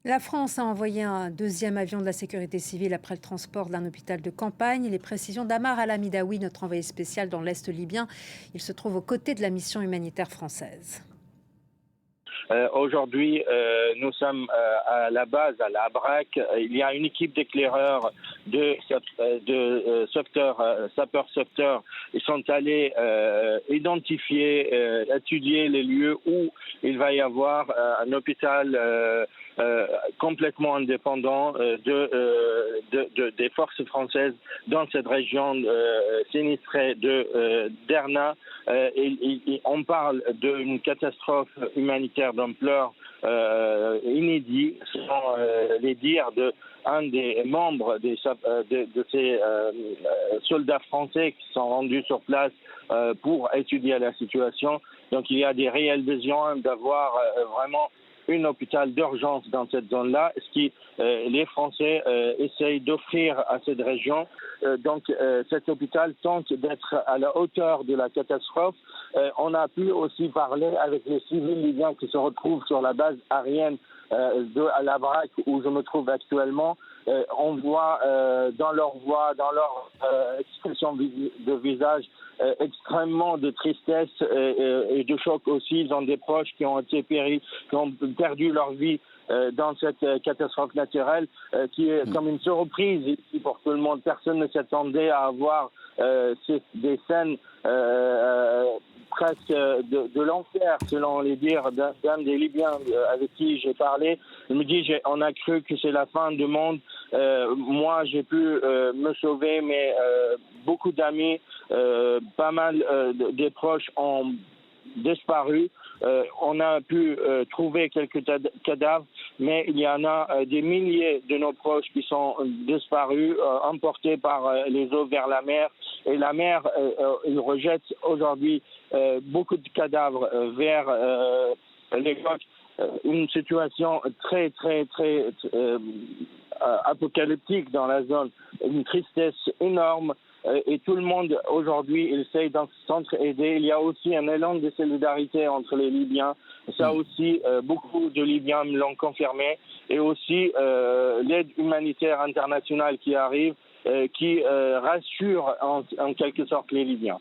La France a envoyé un deuxième avion de la sécurité civile après le transport d'un hôpital de campagne. Les précisions d'Amar Al-Hamidaoui, notre envoyé spécial dans l'Est libyen. Il se trouve aux côtés de la mission humanitaire française. Aujourd'hui, nous sommes à la base, à la BRAC. Il y a une équipe d'éclaireurs, de sapeurs-sauveteurs. Ils sont allés identifier, étudier les lieux où il va y avoir un hôpital complètement indépendant des forces françaises dans cette région sinistrée de Derna. On parle d'une catastrophe humanitaire d'ampleur inédite, selon les dires d'un des membres de ces soldats français qui sont rendus sur place pour étudier la situation. Donc il y a des réels besoins d'avoir vraiment un hôpital d'urgence dans cette zone-là, ce qui les Français essayent d'offrir à cette région. Cet hôpital tente d'être à la hauteur de la catastrophe. On a pu aussi parler avec les civils libyens qui se retrouvent sur la base aérienne à la BRAC où je me trouve actuellement. On voit dans leur voix, dans leur expression de visage extrêmement de tristesse et de choc aussi. Ils ont des proches qui ont été péris, qui ont perdu leur vie dans cette catastrophe naturelle qui est comme une surprise ici pour tout le monde. Personne ne s'attendait à avoir des scènes presque de l'enfer, selon les dires d'un des Libyens avec qui j'ai parlé. Il me dit on a cru que c'est la fin du monde. Moi, j'ai pu me sauver, mais beaucoup d'amis, pas mal des proches ont disparu. On a pu trouver quelques cadavres, mais il y en a des milliers de nos proches qui sont disparus, emportés par les eaux vers la mer. Et la mer, il rejette aujourd'hui beaucoup de cadavres vers les côtes. Une situation très, très, très apocalyptique dans la zone. Une tristesse énorme. Et tout le monde aujourd'hui essaye s'entraider. Il y a aussi un élan de solidarité entre les Libyens. Ça aussi, beaucoup de Libyens me l'ont confirmé. Et aussi l'aide humanitaire internationale qui arrive, qui rassure en quelque sorte les Libyens.